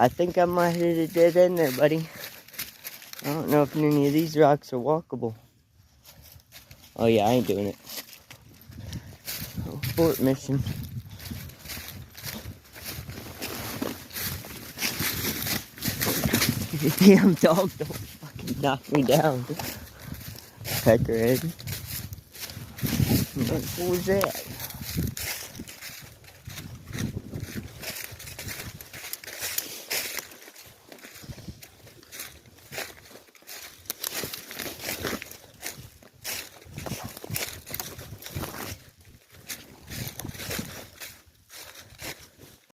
I think I might hit a dead end there, buddy. I don't know if any of these rocks are walkable. Oh yeah, I ain't doing it. Oh, sport mission. Damn dog, don't fucking knock me down. Peckerhead. What was that?